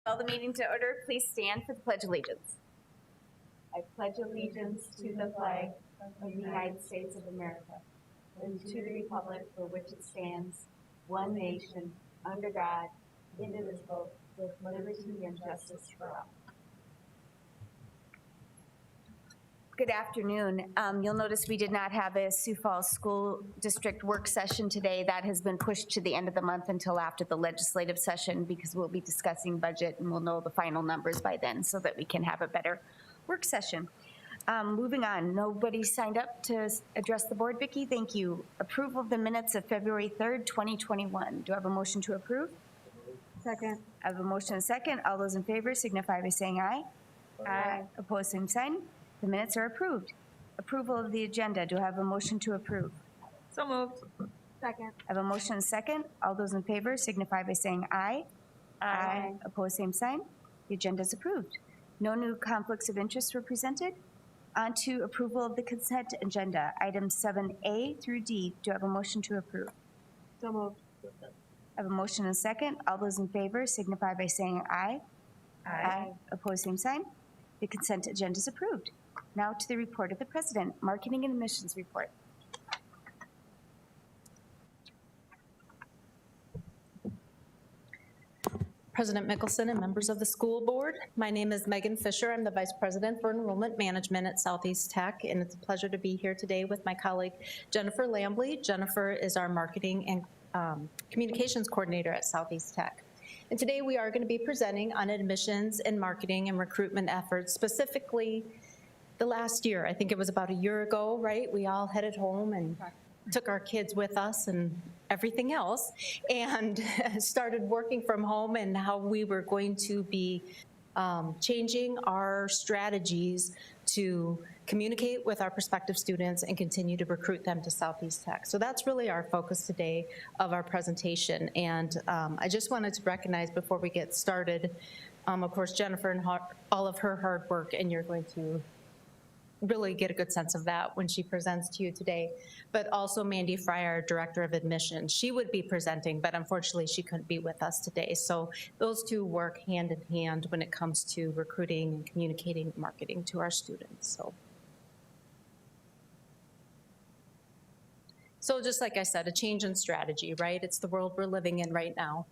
Call the meeting to order. Please stand for the Pledge of Allegiance. I pledge allegiance to the flag of the United States of America and to the republic for which it stands, one nation, under God, indivisible, with liberty and justice for all. Good afternoon. You'll notice we did not have a Sioux Falls School District work session today. That has been pushed to the end of the month until after the legislative session because we'll be discussing budget and we'll know the final numbers by then so that we can have a better work session. Moving on, nobody signed up to address the board. Vicki, thank you. Approval of the minutes of February 3rd, 2021. Do I have a motion to approve? Second. I have a motion and a second. All those in favor signify by saying aye. Aye. Opposed, same sign. The minutes are approved. Approval of the agenda. Do I have a motion to approve? So moved. Second. I have a motion and a second. All those in favor signify by saying aye. Aye. Opposed, same sign. The agenda is approved. No new conflicts of interest were presented. On to approval of the consent agenda. Items 7A through D. Do I have a motion to approve? So moved. I have a motion and a second. All those in favor signify by saying aye. Aye. Opposed, same sign. The consent agenda is approved. Now to the report of the president, marketing and admissions report. President Mickelson and members of the school board, my name is Megan Fisher. I'm the Vice President for Enrollment Management at Southeast Tech, and it's a pleasure to be here today with my colleague Jennifer Lambley. Jennifer is our marketing and communications coordinator at Southeast Tech. And today we are going to be presenting on admissions and marketing and recruitment efforts, specifically the last year. I think it was about a year ago, right? We all headed home and took our kids with us and everything else and started working from home, and how we were going to be changing our strategies to communicate with our prospective students and continue to recruit them to Southeast Tech. So that's really our focus today of our presentation. And I just wanted to recognize before we get started, of course, Jennifer and all of her hard work, and you're going to really get a good sense of that when she presents to you today, but also Mandy Fry, our Director of Admissions. She would be presenting, but unfortunately she couldn't be with us today. So those two work hand in hand when it comes to recruiting and communicating and marketing to our students. So just like I said, a change in strategy, right? It's the world we're living in right now.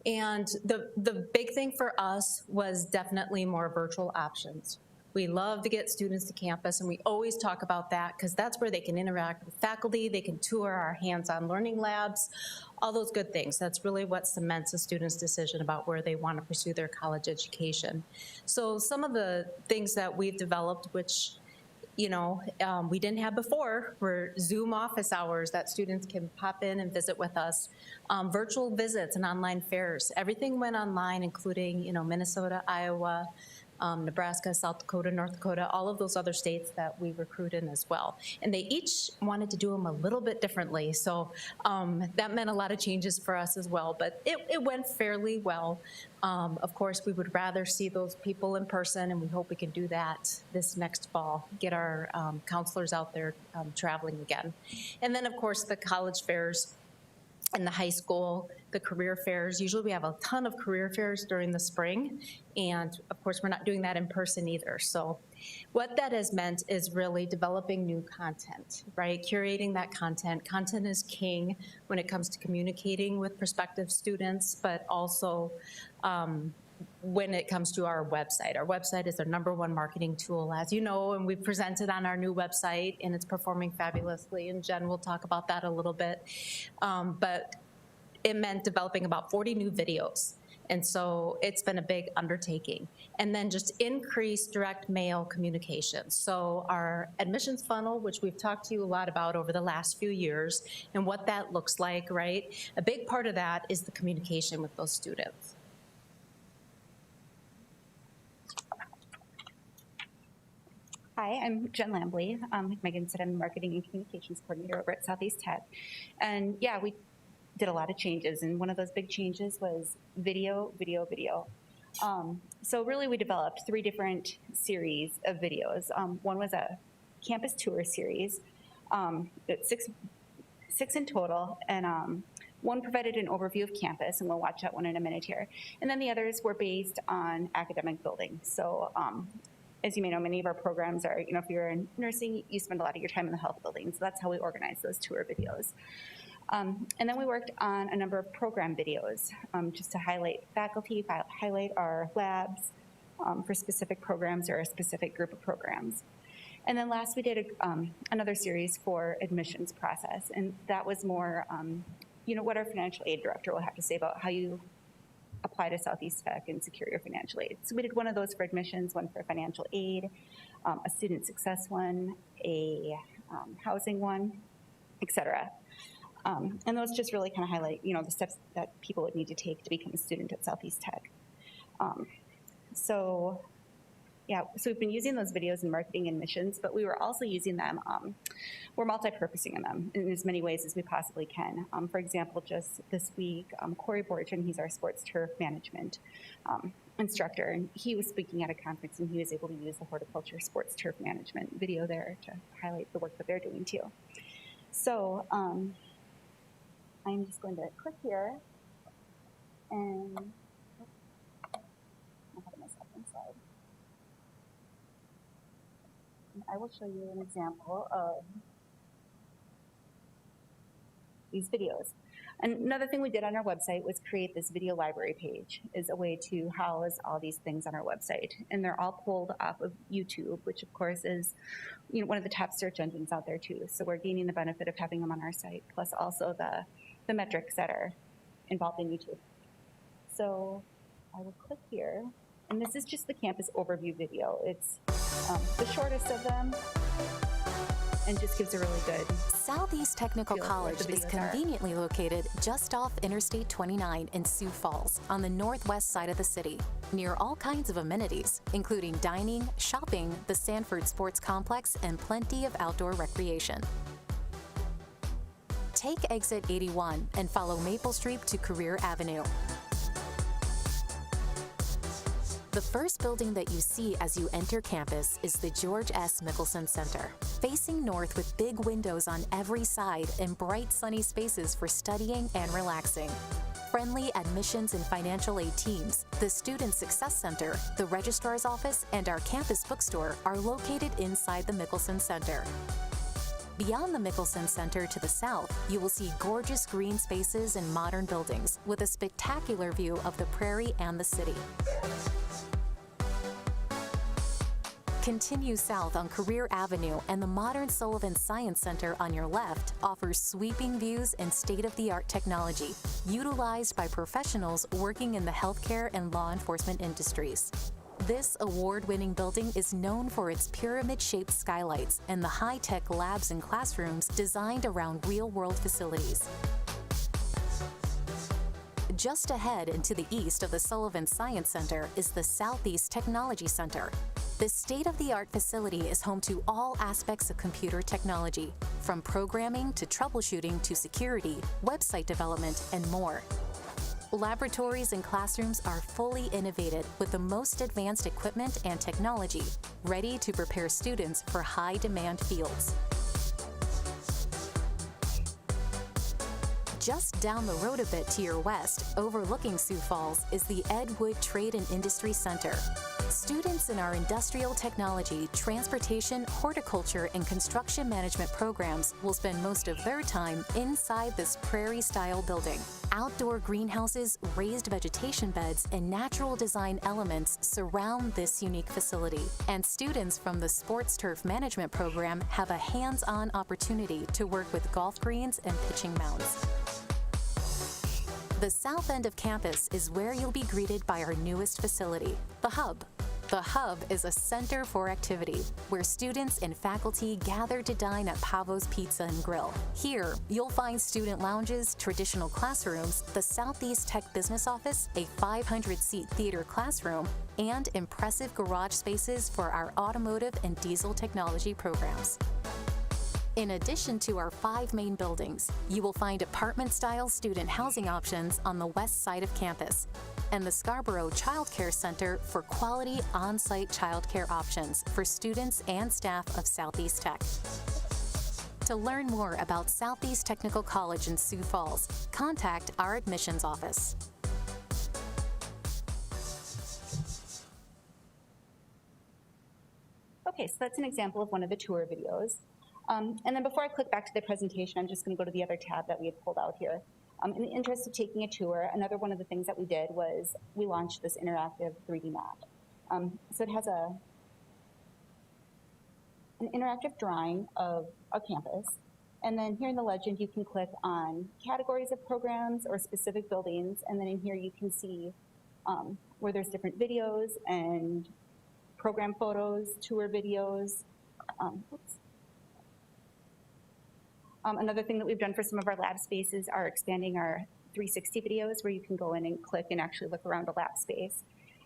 And the big thing for us was definitely more virtual options. We love to get students to campus, and we always talk about that because that's where they can interact with faculty, they can tour our hands-on learning labs, all those good things. That's really what cements a student's decision about where they want to pursue their college education. So some of the things that we've developed, which we didn't have before, were Zoom office hours that students can pop in and visit with us, virtual visits and online fairs. Everything went online, including Minnesota, Iowa, Nebraska, South Dakota, North Dakota, all of those other states that we recruit in as well. And they each wanted to do them a little bit differently. So that meant a lot of changes for us as well, but it went fairly well. Of course, we would rather see those people in person, and we hope we can do that this next fall, get our counselors out there traveling again. And then, of course, the college fairs and the high school, the career fairs. Usually we have a ton of career fairs during the spring, and of course we're not doing that in person either. So what that has meant is really developing new content, right? Curating that content. Content is king when it comes to communicating with prospective students, but also when it comes to our website. Our website is our #1 marketing tool, as you know, and we've presented on our new website, and it's performing fabulously, and Jen will talk about that a little bit. But it meant developing about 40 new videos. And so it's been a big undertaking. And then just increase direct mail communication. So our admissions funnel, which we've talked to you a lot about over the last few years, and what that looks like, right? A big part of that is the communication with those students. Hi, I'm Jen Lambley. Like Megan said, I'm the Marketing and Communications Coordinator over at Southeast Tech. And yeah, we did a lot of changes, and one of those big changes was video. So really we developed 3 different series of videos. One was a campus tour series, 6 in total, and One provided an overview of campus, and we'll watch that one in a minute here. And then the others were based on academic buildings. So as you may know, many of our programs are, if you're in nursing, you spend a lot of your time in the health buildings. So that's how we organize those tour videos. And then we worked on a number of program videos just to highlight faculty, highlight our labs for specific programs or a specific group of programs. And then last we did another series for admissions process, and that was more, what our financial aid director will have to say about how you apply to Southeast Tech and secure your financial aid. So we did one of those for admissions, one for financial aid, a student success one, a housing one, et cetera. And those just really kind of highlight, the steps that people would need to take to become a student at Southeast Tech. So we've been using those videos in marketing and missions, but we were also using them, we're multi-purposing them in as many ways as we possibly can. For example, just this week, Corey Borgen, he's our sports turf management instructor, and he was speaking at a conference, and he was able to use the horticulture sports turf management video there to highlight the work that they're doing too. So I'm just going to click here, and I will show you an example of these videos. And another thing we did on our website was create this video library page as a way to house all these things on our website. And they're all pulled off of YouTube, which of course is one of the top search engines out there too. So we're gaining the benefit of having them on our site, plus also the metrics that are involved in YouTube. So I will click here. And this is just the campus overview video. It's the shortest of them and just gives a really good Southeast Technical feel for College what the is videos are. conveniently located just off Interstate 29 in Sioux Falls on the northwest side of the city, near all kinds of amenities, including dining, shopping, the Sanford Sports Complex, and plenty of outdoor recreation. Take exit 81 and follow Maple Street to Career Avenue. The first building that you see as you enter campus is the George S. Mickelson Center. Facing north with big windows on every side and bright sunny spaces for studying and relaxing. Friendly admissions and financial aid teams, the Student Success Center, the Registrar's Office, and our campus bookstore are located inside the Mickelson Center. Beyond the Mickelson Center to the south, you will see gorgeous green spaces and modern buildings with a spectacular view of the prairie and the city. Continue south on Career Avenue, and the modern Sullivan Science Center on your left offers sweeping views and state-of-the-art technology utilized by professionals working in the healthcare and law enforcement industries. This award-winning building is known for its pyramid-shaped skylights and the high-tech labs and classrooms designed around real-world facilities. Just ahead and to the east of the Sullivan Science Center is the Southeast Technology Center. This state-of-the-art facility is home to all aspects of computer technology, from programming to troubleshooting to security, website development, and more. Laboratories and classrooms are fully innovated with the most advanced equipment and technology, ready to prepare students for high-demand fields. Just down the road a bit to your west, overlooking Sioux Falls, is the Ed Wood Trade and Industry Center. Students in our industrial technology, transportation, horticulture, and construction management programs will spend most of their time inside this prairie-style building. Outdoor greenhouses, raised vegetation beds, and natural design elements surround this unique facility. And students from the Sports Turf Management program have a hands-on opportunity to work with golf greens and pitching mounds. The south end of campus is where you'll be greeted by our newest facility, the Hub. The Hub is a center for activity where students and faculty gather to dine at Pavo's Pizza and Grill. Here, you'll find student lounges, traditional classrooms, the Southeast Tech Business Office, a 500-seat theater classroom, and impressive garage spaces for our automotive and diesel technology programs. In addition to our 5 main buildings, you will find apartment-style student housing options on the west side of campus, and the Scarborough Child Care Center for quality on-site child care options for students and staff of Southeast Tech. To learn more about Southeast Technical College in Sioux Falls, contact our admissions office. Okay, so that's an example of one of the tour videos. And then before I click back to the presentation, I'm just going to go to the other tab that we had pulled out here. In the interest of taking a tour, another one of the things that we did was we launched this interactive 3D map. So it has an interactive drawing of a campus. And then here in the legend, you can click on categories of programs or specific buildings. And then in here, you can see where there's different videos and program photos, tour videos. Another thing that we've done for some of our lab spaces are expanding our 360 videos where you can go in and click and actually look around a lab space.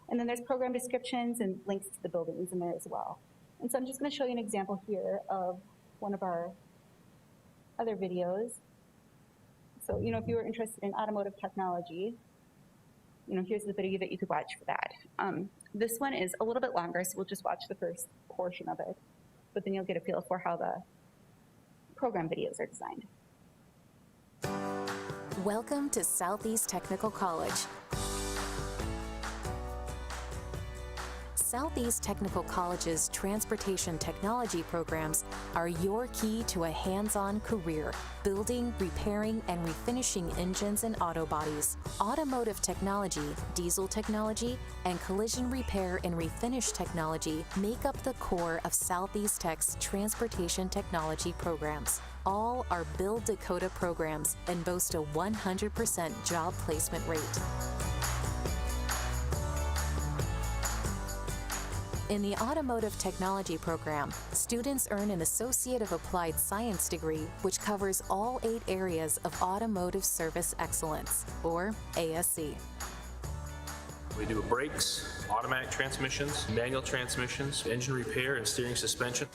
And then there's program descriptions and links to the buildings in there as well. And so I'm just going to show you an example here of one of our other videos. So, if you were interested in automotive technology, here's the video that you could watch for that. This one is a little bit longer, so we'll just watch the first portion of it. But then you'll get a feel for how the program videos are designed. Welcome to Southeast Technical College. Southeast Technical College's transportation technology programs are your key to a hands-on career, building, repairing, and refinishing engines and auto bodies. Automotive technology, diesel technology, and collision repair and refinish technology make up the core of Southeast Tech's transportation technology programs. All are Build Dakota programs and boast a 100% job placement rate. In the Automotive Technology program, students earn an Associate of Applied Science degree, which covers all 8 areas of automotive service excellence, or ASC. We do brakes, automatic transmissions, manual transmissions, engine repair, and steering suspension.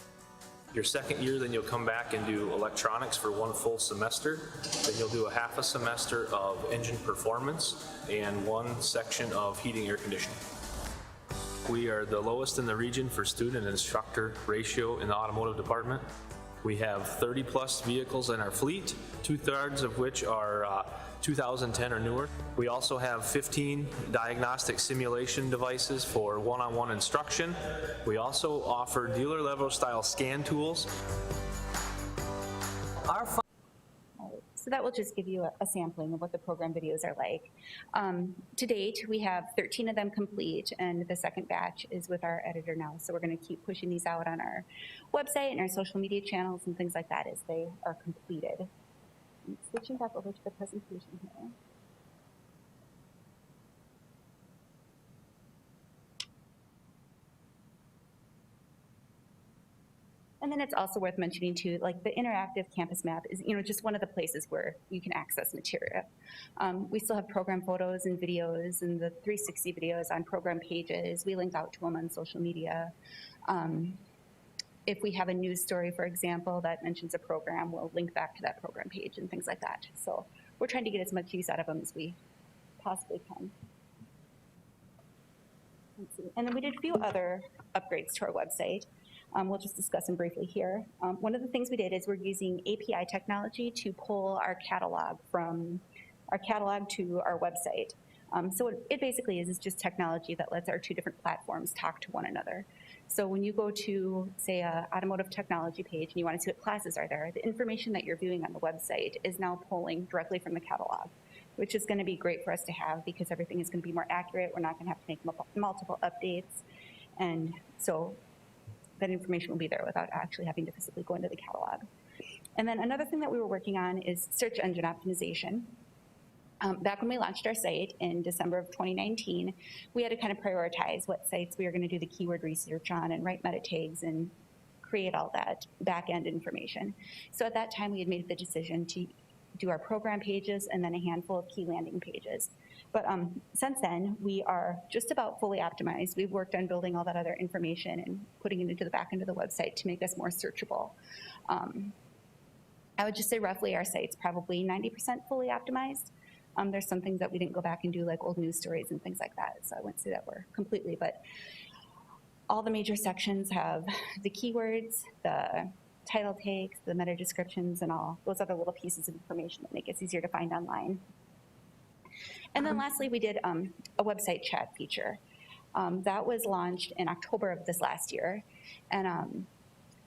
Your second year, then you'll come back and do electronics for 1 full semester. Then you'll do a half a semester of engine performance and 1 section of heating air conditioning. We are the lowest in the region for student and instructor ratio in the automotive department. We have 30-plus vehicles in our fleet, 2/3 of which are 2010 or newer. We also have 15 diagnostic simulation devices for one-on-one instruction. We also offer dealer-level style scan tools. So that will just give you a sampling of what the program videos are like. To date, we have 13 of them complete, and the second batch is with our editor now. So we're going to keep pushing these out on our website and our social media channels and things like that as they are completed. I'm switching back over to the presentation here. And then it's also worth mentioning too, like the interactive campus map is, just one of the places where you can access material. We still have program photos and videos and the 360 videos on program pages. We link out to them on social media. If we have a news story, for example, that mentions a program, we'll link back to that program page and things like that. So we're trying to get as much use out of them as we possibly can. Let's see. And then we did a few other upgrades to our website. We'll just discuss them briefly here. One of the things we did is we're using API technology to pull our catalog from our catalog to our website. So what it basically is just technology that lets our 2 different platforms talk to one another. So when you go to, say, an automotive technology page and you want to see what classes are there, the information that you're viewing on the website is now pulling directly from the catalog, which is going to be great for us to have because everything is going to be more accurate. We're not going to have to make multiple updates. And so that information will be there without actually having to physically go into the catalog. And then another thing that we were working on is search engine optimization. Back when we launched our site in December of 2019, we had to kind of prioritize what sites we were going to do the keyword research on and write meta tags and create all that back-end information. So at that time, we had made the decision to do our program pages and then a handful of key landing pages. But since then, we are just about fully optimized. We've worked on building all that other information and putting it into the back end of the website to make us more searchable. I would just say roughly our site's probably 90% fully optimized. There's some things that we didn't go back and do, like old news stories and things like that. So I wouldn't say that we're completely, but all the major sections have the keywords, the title takes, the meta descriptions, and all those other little pieces of information that make it easier to find online. And then lastly, we did a website chat feature. That was launched in October of this last year, and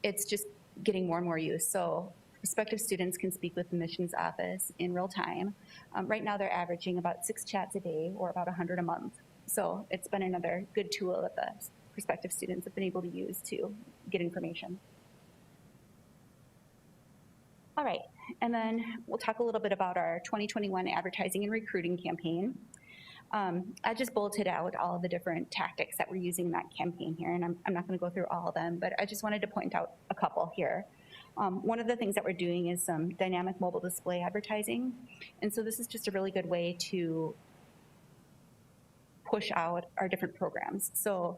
it's just getting more and more use. So prospective students can speak with the admissions office in real time. Right now, they're averaging about 6 chats a day, or about 100 a month. So it's been another good tool that the prospective students have been able to use to get information. All right, and then we'll talk a little bit about our 2021 advertising and recruiting campaign. I just bulleted out all of the different tactics that we're using in that campaign here, and I'm not going to go through all of them, but I just wanted to point out a couple here. One of the things that we're doing is some dynamic mobile display advertising, and so this is just a really good way to push out our different programs. So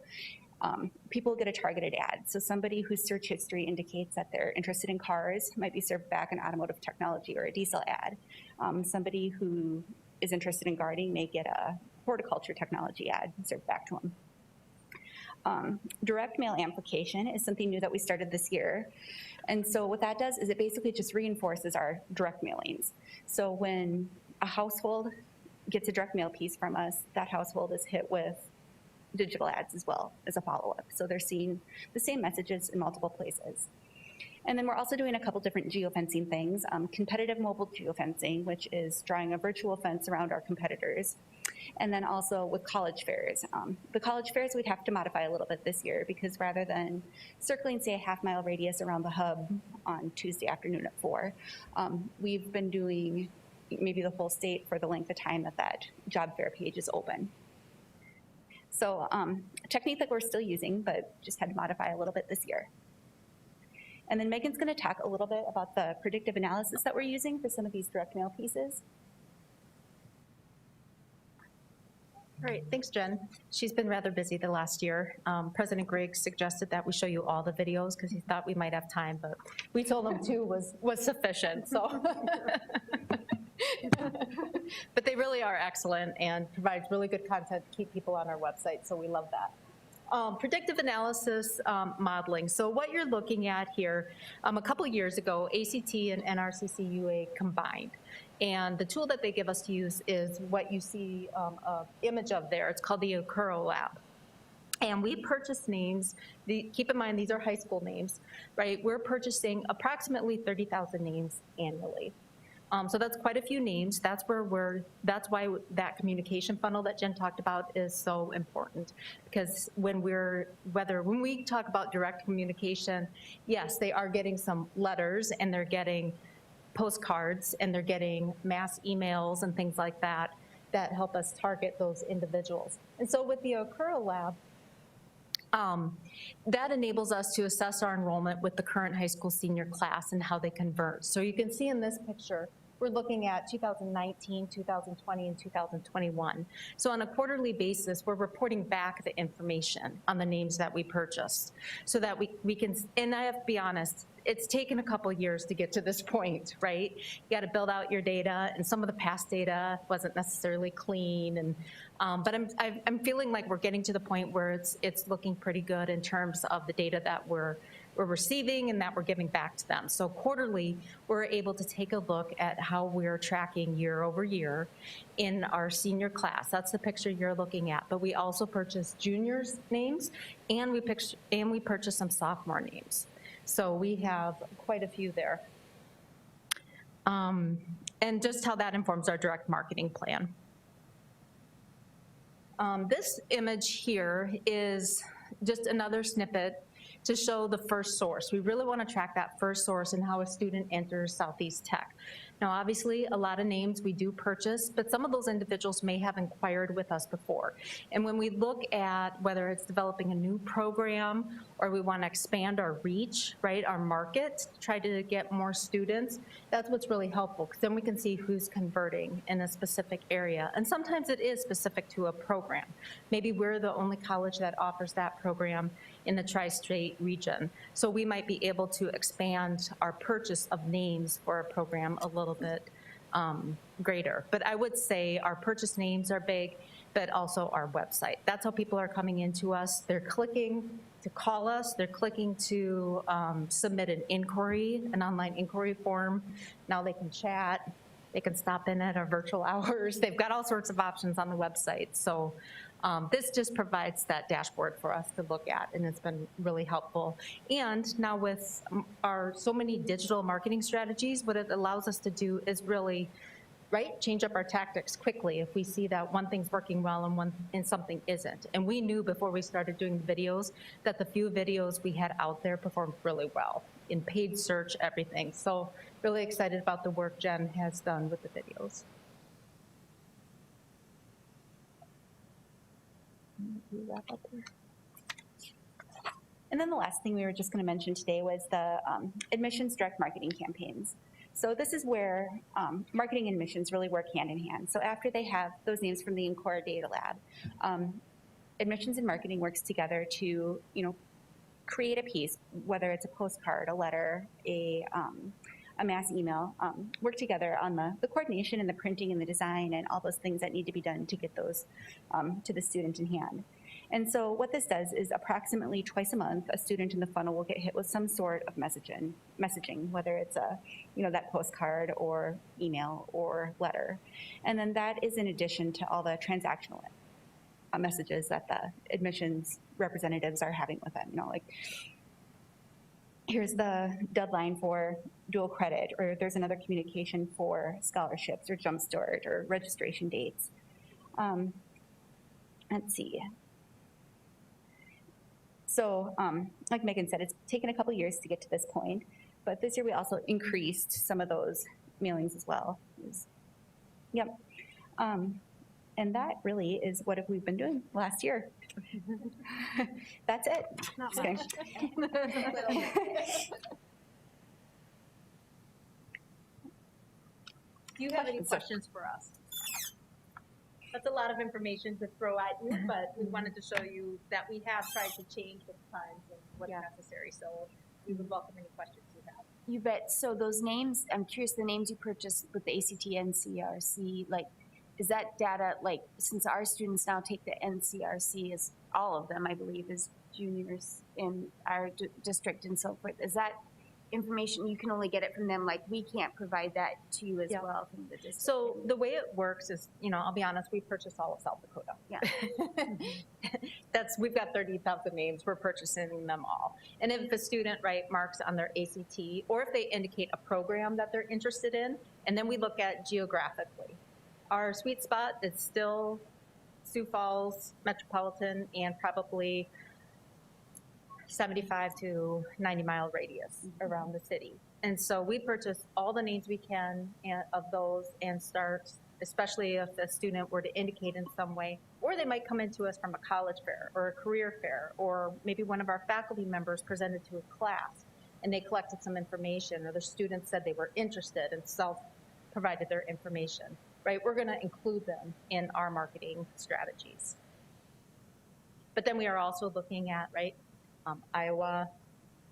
people get a targeted ad. So somebody whose search history indicates that they're interested in cars might be served back an automotive technology or a diesel ad. Somebody who is interested in gardening may get a horticulture technology ad served back to them. Direct mail amplification is something new that we started this year. And so what that does is it basically just reinforces our direct mailings. So when a household gets a direct mail piece from us, that household is hit with digital ads as well as a follow-up. So they're seeing the same messages in multiple places. And then we're also doing a couple different geofencing things. Competitive mobile geofencing, which is drawing a virtual fence around our competitors. And then also with college fairs. The college fairs we'd have to modify a little bit this year, because rather than circling, say, a half-mile radius around the hub on Tuesday afternoon at 4, we've been doing maybe the whole state for the length of time that that job fair page is open. So a technique that we're still using, but just had to modify a little bit this year. And then Megan's going to talk a little bit about the predictive analysis that we're using for some of these direct mail pieces. Great, thanks, Jen. She's been rather busy the last year. President Griggs suggested that we show you all the videos because he thought we might have time, but we told him 2 was sufficient, so. But they really are excellent and provide really good content to keep people on our website, so we love that. Predictive analysis modeling. So what you're looking at here, a couple of years ago, ACT and NRCC UA combined. And the tool that they give us to use is what you see an image of there. It's called the Okuro Lab. And we purchase names, keep in mind these are high school names, right? We're purchasing approximately 30,000 names annually. So that's quite a few names. That's why that communication funnel that Jen talked about is so important. Because when we talk about direct communication, yes, they are getting some letters and they're getting postcards and they're getting mass emails and things like that that help us target those individuals. And so with the Okuro Lab, that enables us to assess our enrollment with the current high school senior class and how they convert. So you can see in this picture, we're looking at 2019, 2020, and 2021. So on a quarterly basis, we're reporting back the information on the names that we purchased so that we can, and I have to be honest, it's taken a couple years to get to this point, right? You got to build out your data, and some of the past data wasn't necessarily clean. And but I'm feeling like we're getting to the point where it's looking pretty good in terms of the data that we're receiving and that we're giving back to them. So quarterly, we're able to take a look at how we're tracking year over year in our senior class. That's the picture you're looking at. But we also purchase juniors' names, and we purchase some sophomore names. So we have quite a few there. And just how that informs our direct marketing plan. This image here is just another snippet to show the first source. We really want to track that first source and how a student enters Southeast Tech. Now, obviously, a lot of names we do purchase, but some of those individuals may have inquired with us before. And when we look at whether it's developing a new program or we want to expand our reach, right, our market, try to get more students, that's what's really helpful, because then we can see who's converting in a specific area. And sometimes it is specific to a program. Maybe we're the only college that offers that program in the tri-state region. So we might be able to expand our purchase of names for a program a little bit greater. But I would say our purchase names are big. but also our website. That's how people are coming into us. They're clicking to call us. They're clicking to submit an inquiry, an online inquiry form. Now they can chat. They can stop in at our virtual hours. They've got all sorts of options on the website. So this just provides that dashboard for us to look at, and it's been really helpful. And now with our so many digital marketing strategies, what it allows us to do is really, right, change up our tactics quickly if we see that one thing's working well and something isn't. And we knew before we started doing the videos that the few videos we had out there performed really well in paid search, everything. So really excited about the work Jen has done with the videos. Wrap up here. And then the last thing we were just going to mention today was the admissions direct marketing campaigns. So this is where marketing and admissions really work hand in hand. So after they have those names from the Encore Data Lab, admissions and marketing works together to, create a piece, whether it's a postcard, a letter, a mass email, work together on the coordination and the printing and the design and all those things that need to be done to get those to the student in hand. And so what this does is approximately twice a month, a student in the funnel will get hit with some sort of messaging, whether it's that postcard or email or letter. And then that is in addition to all the transactional messages that the admissions representatives are having with them. Like, here's the deadline for dual credit, or there's another communication for scholarships or Jumpstart or registration dates. Let's see. So like Megan said, it's taken a couple years to get to this point, but this year we also increased some of those mailings as well. Yep. And that really is what we've been doing last year. That's it. Not Just kidding. Do you have any questions for us? That's a lot of information to throw at you, but we wanted to show you that we have tried to change with times and what's necessary. So we would welcome any questions you have. You bet. So those names, I'm curious, the names you purchased with the ACT, NCRC, is that data, since our students now take the NCRC, is all of them, I believe, as juniors in our district and so forth, is that information, you can only get it from them, we can't provide that to you as well from the district? So the way it works is, I'll be honest, we purchase all of South Dakota. Yeah. We've got 30,000 names, we're purchasing them all. And if a student, marks on their ACT, or if they indicate a program that they're interested in, and then we look at geographically. Our sweet spot is still Sioux Falls, metropolitan, and probably 75 to 90 mile radius around the city. And so we purchase all the names we can of those and start, especially if the student were to indicate in some way, or they might come into us from a college fair or a career fair, or maybe one of our faculty members presented to a class and they collected some information, or the students said they were interested and self-provided their information, We're going to include them in our marketing strategies. But then we are also looking at, Iowa,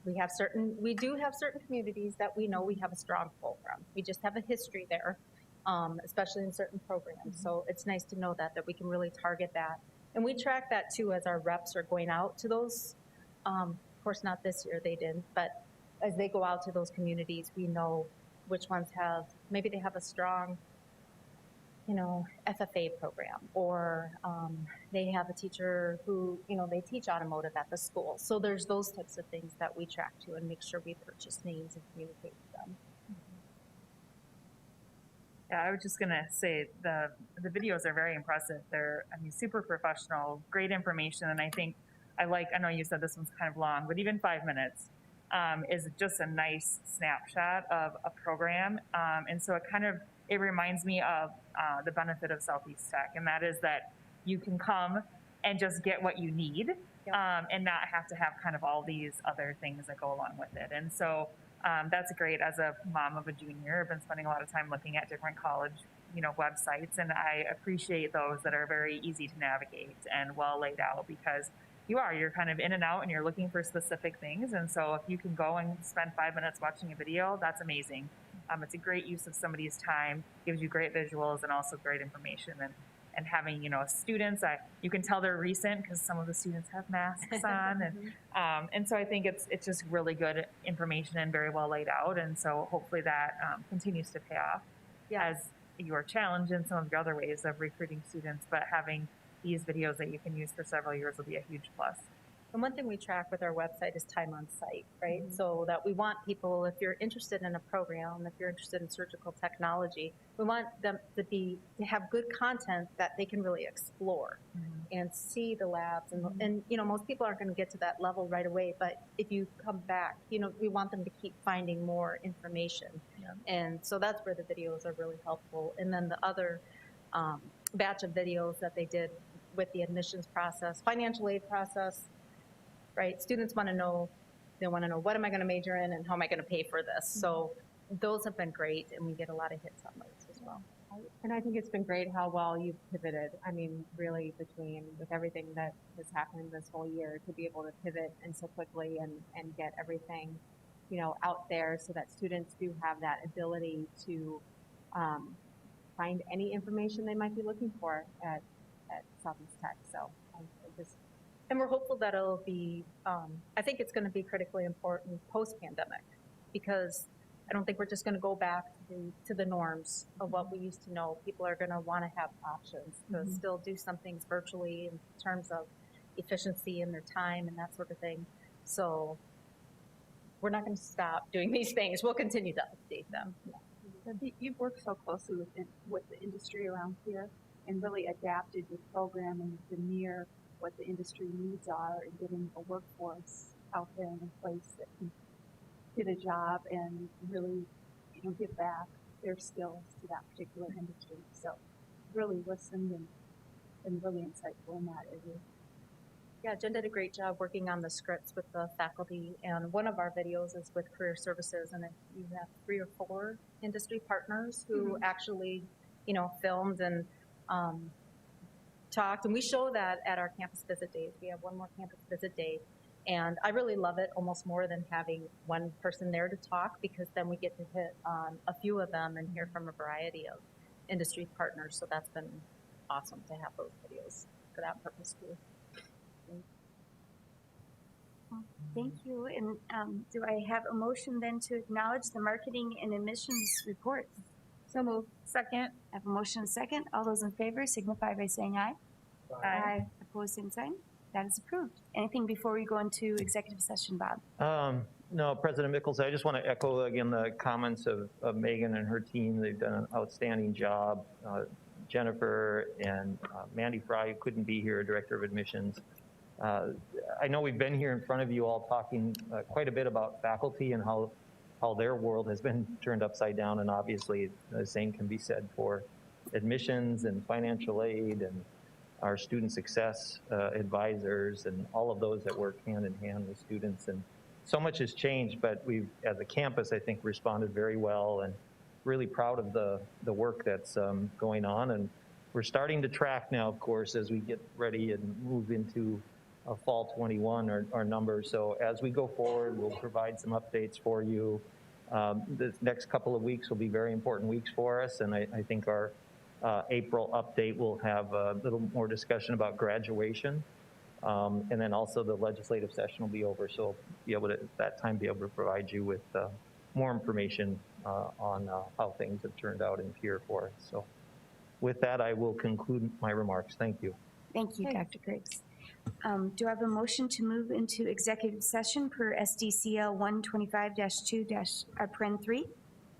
we do have certain communities that we know we have a strong pull from. We just have a history there, especially in certain programs. So it's nice to know that we can really target that. And we track that too as our reps are going out to those. Of course, not this year, they didn't, but as they go out to those communities, we know which ones maybe they have a strong FFA program, or they have a teacher who, they teach automotive at the school. So there's those types of things that we track to and make sure we purchase names and communicate with them. Yeah, I was just gonna say the videos are very impressive. They're, super professional, great information, and I know you said this one's kind of long, but even 5 minutes is just a nice snapshot of a program, and so it reminds me of the benefit of Southeast Tech, and that is that you can come and just get what you need, and not have to have kind of all these other things that go along with it. And so that's great. As a mom of a junior, I've been spending a lot of time looking at different college, websites, and I appreciate those that are very easy to navigate and well laid out, because you're kind of in and out and you're looking for specific things. And so if you can go and spend 5 minutes watching a video, that's amazing. It's a great use of somebody's time, gives you great visuals and also great information. and having, you know, students, you can tell they're recent because some of the students have masks on. And so I think it's just really good information and very well laid out. And so hopefully that continues to pay off as your challenge in some of the other ways of recruiting students, but having these videos that you can use for several years will be a huge plus. And one thing we track with our website is time on site, right? So that we want people, if you're interested in a program, if you're interested in surgical technology, we want them to have good content that they can really explore and see the labs. And you know, most people aren't going to get to that level right away, but if you come back, you know, we want them to keep finding more information. And so that's where the videos are really helpful. And then the other batch of videos that they did with the admissions process, financial aid process, right? Students want to know, they want to know, what am I going to major in and how am I going to pay for this? So those have been great, and we get a lot of hits on those as well. And I think it's been great how well you've pivoted. I mean, really with everything that has happened this whole year, to be able to pivot and so quickly and get everything, you know, out there so that students do have that ability to find any information they might be looking for at Southeast Tech. So I just. And we're hopeful that it'll be, I think it's going to be critically important post-pandemic, because I don't think we're just going to go back to the norms of what we used to know. People are going to want to have options to still do some things virtually in terms of efficiency and their time and that sort of thing. So we're not going to stop doing these things. We'll continue to update them. You've worked so closely with the industry around here and really adapted your programming to mirror what the industry needs are, and getting a workforce out there in a place that can get a job and really, you know, give back their skills to that particular industry. So really listened and really insightful in that area. Yeah, Jen did a great job working on the scripts with the faculty, and one of our videos is with Career Services, and you have 3 or 4 industry partners who actually, you know, filmed and talked, and we show that at our campus visit days. We have one more campus visit day, and I really love it almost more than having one person there to talk, because then we get to hit on a few of them and hear from a variety of industry partners. So that's been awesome to have those videos for that purpose too. Thank you. And do I have a motion then to acknowledge the marketing and admissions reports? So moved. Second. I have a motion and a second. All those in favor signify by saying aye. Aye. Opposed, same sign. That is approved. Anything before we go into executive session, Bob? No, President Mickles, I just want to echo again the comments of Megan and her team. They've done an outstanding job. Jennifer and Mandy Fry, who couldn't be here, Director of Admissions. I know we've been here in front of you all talking quite a bit about faculty and how their world has been turned upside down, and obviously the same can be said for admissions and financial aid and our student success advisors and all of those that work hand in hand with students. And so much has changed, but we've, as a campus, I think, responded very well, and really proud of the work that's going on. And we're starting to track now, of course, as we get ready and move into fall 21, our numbers. So as we go forward, we'll provide some updates for you. The next couple of weeks will be very important weeks for us, and I think our April update will have a little more discussion about graduation, and then also the legislative session will be over, so be able to at that time be able to provide you with more information on how things have turned out in Pierre for us. So with that, I will conclude my remarks. Thank you. Thank you, Dr. Griggs. Do I have a motion to move into executive session per SDCL 125-2-3?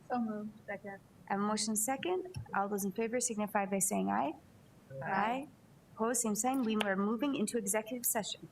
So moved. Second. I have a motion second. All those in favor signify by saying aye. Aye. Opposed, same sign. We are moving into executive session.